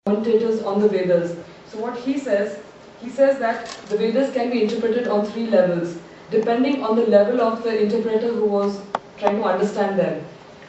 commentators on the Vedas. So what he says that the Vedas can be interpreted on 3 levels, depending on the level of the interpreter who was trying to understand them.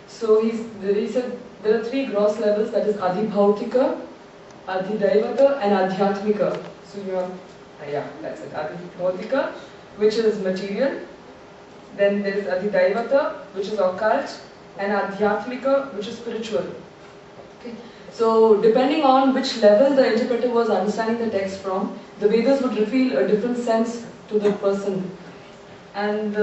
So he said there are 3 gross levels, that is Adhibhautika, Adhidaivata and Adhyatmika. So you have, that's it, Adhibhautika, which is material. Then there is Adhidaivata, which is occult, and Adhyatmika, which is spiritual. Okay. So depending on which level the interpreter was understanding the text from, the Vedas would reveal a different sense to the person. And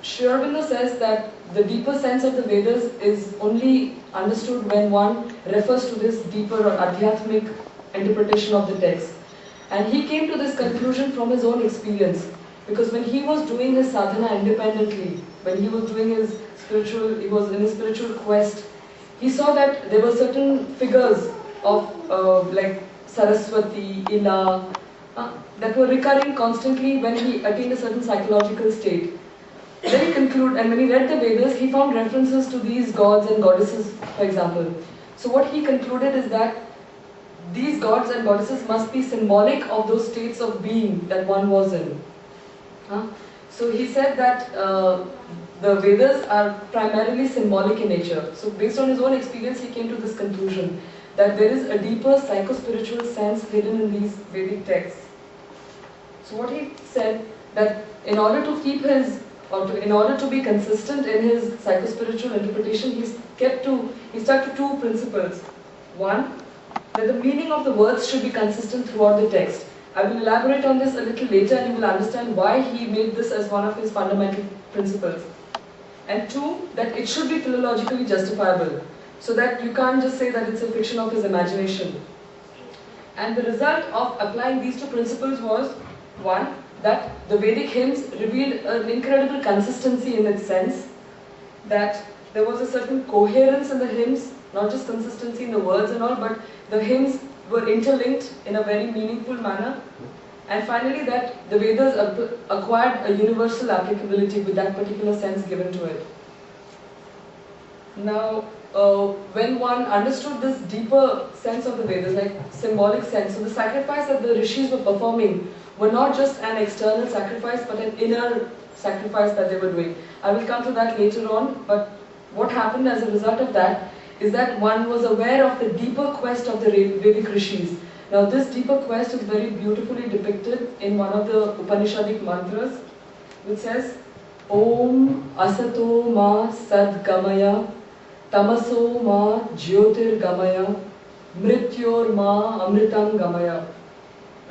Sri Aurobindo says that the deeper sense of the Vedas is only understood when one refers to this deeper or adhyatmic interpretation of the text. And he came to this conclusion from his own experience, because when he was doing his sadhana independently, when he was doing his he was in his spiritual quest, he saw that there were certain figures of like Saraswati, Ila, that were recurring constantly when he attained a certain psychological state. Then he concluded, and when he read the Vedas, he found references to these gods and goddesses, for example. So what he concluded is that these gods and goddesses must be symbolic of those states of being that one was in. So he said that the Vedas are primarily symbolic in nature. So based on his own experience, he came to this conclusion that there is a deeper psycho-spiritual sense hidden in these Vedic texts. So what he said, that in order to keep his, in order to be consistent in his psycho-spiritual interpretation, he stuck to 2 principles. One, that the meaning of the words should be consistent throughout the text. I will elaborate on this a little later and you will understand why he made this as one of his fundamental principles. And 2, that it should be philologically justifiable, so that you can't just say that it's a fiction of his imagination. And the result of applying these 2 principles was, 1, that the Vedic hymns revealed an incredible consistency in its sense, that there was a certain coherence in the hymns, not just consistency in the words and all, but the hymns were interlinked in a very meaningful manner. And finally, that the Vedas acquired a universal applicability with that particular sense given to it. Now, when one understood this deeper sense of the Vedas, like symbolic sense, so the sacrifice that the rishis were performing were not just an external sacrifice, but an inner sacrifice that they were doing. I will come to that later on, but what happened as a result of that is that one was aware of the deeper quest of the Vedic rishis. Now this deeper quest is very beautifully depicted in one of the Upanishadic mantras, which says, Om Asato Ma Sad Gamaya, Tamaso Ma Jyotir Gamaya, Mrityor Ma Amritam Gamaya.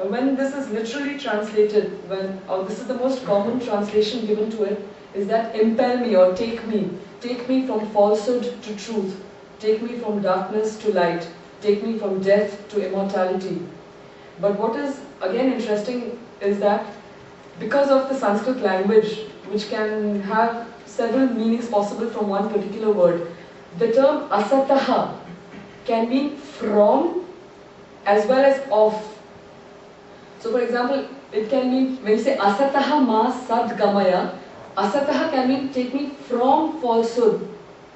When this is literally translated, this is the most common translation given to it, is that impel me or take me from falsehood to truth, take me from darkness to light, take me from death to immortality. But what is again interesting is that because of the Sanskrit language, which can have several meanings possible from one particular word, the term asataha can mean from as well as of. So for example, it can mean, when you say asataha ma sad gamaya, asataha can mean take me from falsehood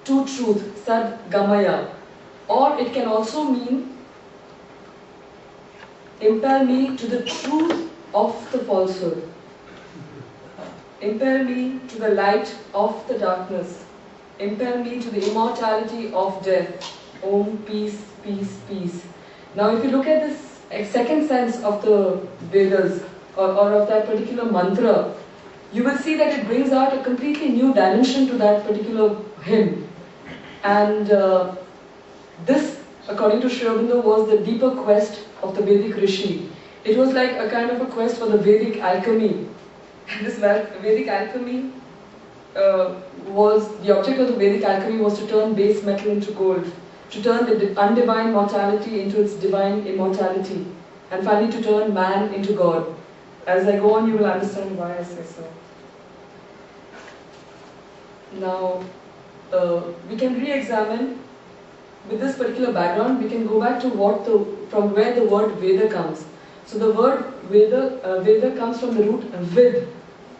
to truth, sad gamaya. Or it can also mean impel me to the truth of the falsehood, impel me to the light of the darkness, impel me to the immortality of death. Om, peace, peace, peace. Now if you look at this second sense of the Vedas, or of that particular mantra, you will see that it brings out a completely new dimension to that particular hymn. And this, according to Sri Aurobindo, was the deeper quest of the Vedic rishi. It was like a kind of a quest for the Vedic alchemy. This Vedic alchemy the object of the Vedic alchemy was to turn base metal into gold, to turn the undivine mortality into its divine immortality, and finally to turn man into God. As I go on, you will understand why I say so. Now, we can re-examine. With this particular background, we can go back to from where the word Veda comes. So the word Veda comes from the root vid,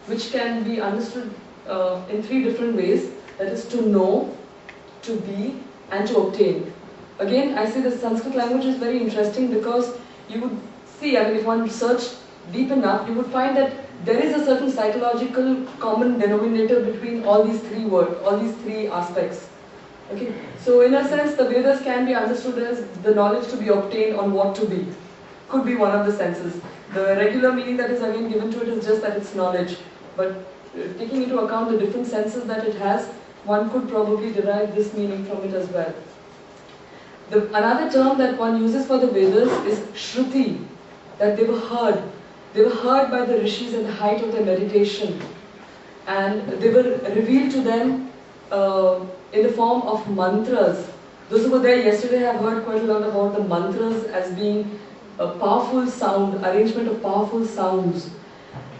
which can be understood in 3 different ways. That is to know, to be, and to obtain. Again, I say the Sanskrit language is very interesting because you would see, I mean, if one searched deep enough, you would find that there is a certain psychological common denominator between all these three words, all these three aspects. Okay, so in a sense, the Vedas can be understood as the knowledge to be obtained on what to be. Could be one of the senses. The regular meaning that is again given to it is just that it's knowledge. But taking into account the different senses that it has, one could probably derive this meaning from it as well. Another term that one uses for the Vedas is Shruti, that they were heard. They were heard by the rishis at the height of their meditation. And they were revealed to them in the form of mantras. Those who were there yesterday have heard quite a lot about the mantras as being a powerful sound, arrangement of powerful sounds.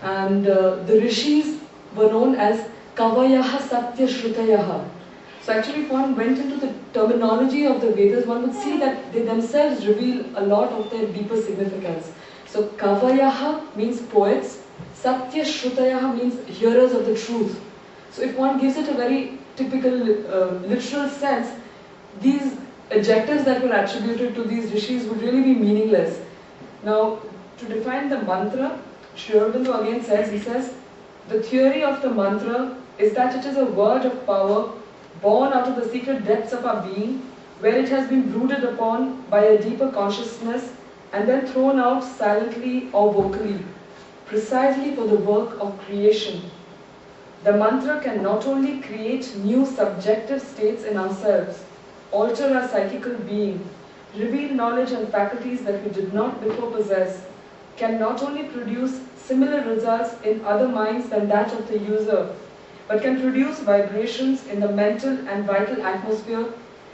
And the rishis were known as Kavayaha Satya Shrutayaha. So actually if one went into the terminology of the Vedas, one would see that they themselves reveal a lot of their deeper significance. So Kavayaha means poets, Satya Shrutayaha means hearers of the truth. So if one gives it a very typical literal sense, these adjectives that were attributed to these rishis would really be meaningless. Now, to define the mantra, Sri Aurobindo again says, he says, the theory of the mantra is that it is a word of power born out of the secret depths of our being, where it has been brooded upon by a deeper consciousness and then thrown out silently or vocally, precisely for the work of creation. The mantra can not only create new subjective states in ourselves, alter our psychical being, reveal knowledge and faculties that we did not before possess, can not only produce similar results in other minds than that of the user, but can produce vibrations in the mental and vital atmosphere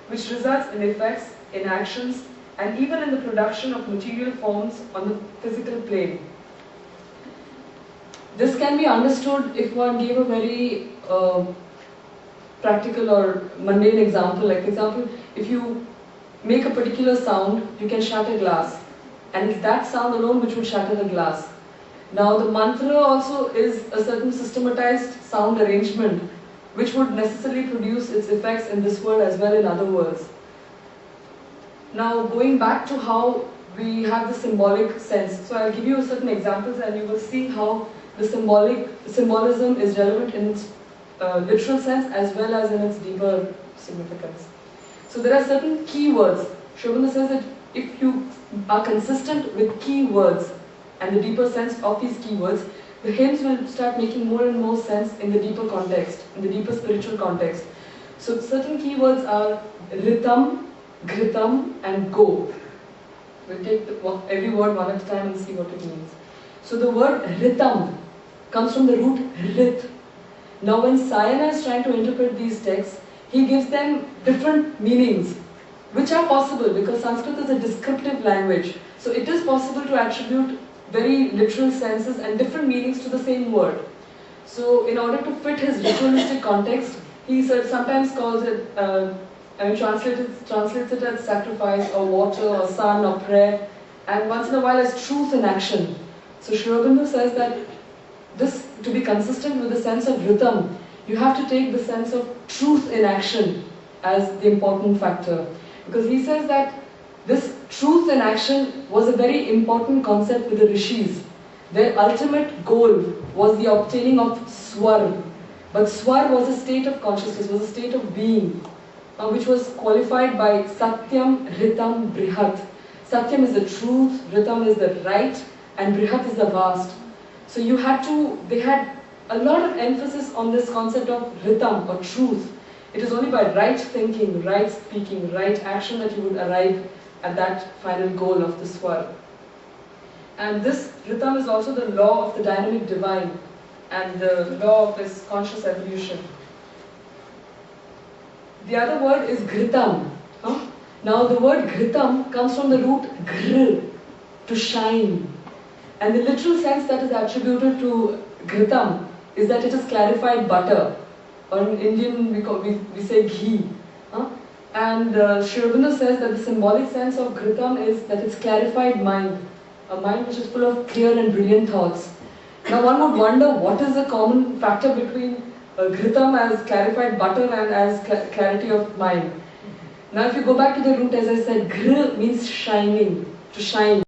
which results in effects, in actions, and even in the production of material forms on the physical plane. This can be understood if one gave a very practical or mundane example. Like for example, if you make a particular sound, you can shatter glass. And it's that sound alone which would shatter the glass. Now the mantra also is a certain systematized sound arrangement which would necessarily produce its effects in this world as well in other worlds. Now going back to how we have the symbolic sense. So I'll give you certain examples and you will see how the symbolism is relevant in its literal sense as well as in its deeper significance. So there are certain keywords. Sri Aurobindo says that if you are consistent with keywords and the deeper sense of these keywords, the hymns will start making more and more sense in the deeper context, in the deeper spiritual context. So certain keywords are ritam, ghritam and go. We'll take every word one at a time and see what it means. So the word ritam comes from the root rit. Now when Sayana is trying to interpret these texts, he gives them different meanings, which are possible because Sanskrit is a descriptive language. So it is possible to attribute very literal senses and different meanings to the same word. So in order to fit his ritualistic context, he sometimes calls it, translates it as sacrifice or water or sun or prayer, and once in a while as truth in action. So Sri Aurobindo says that this, to be consistent with the sense of rhythm, you have to take the sense of truth in action as the important factor. Because he says that this truth in action was a very important concept with the rishis. Their ultimate goal was the obtaining of swar. But swar was a state of consciousness, was a state of being, which was qualified by satyam, ritam, brihat. Satyam is the truth, ritam is the right, and brihat is the vast. So they had a lot of emphasis on this concept of ritam or truth. It is only by right thinking, right speaking, right action that you would arrive at that final goal of the swar. And this ritam is also the law of the dynamic divine and the law of this conscious evolution. The other word is ghritam. Now the word ghritam comes from the root ghr, to shine. And the literal sense that is attributed to ghritam is that it is clarified butter. Or in Indian we say ghee. And Sri Aurobindo says that the symbolic sense of ghritam is that it's clarified mind. A mind which is full of clear and brilliant thoughts. Now one would wonder what is the common factor between ghritam as clarified butter and as clarity of mind. Now if you go back to the root, as I said, gr means shining, to shine.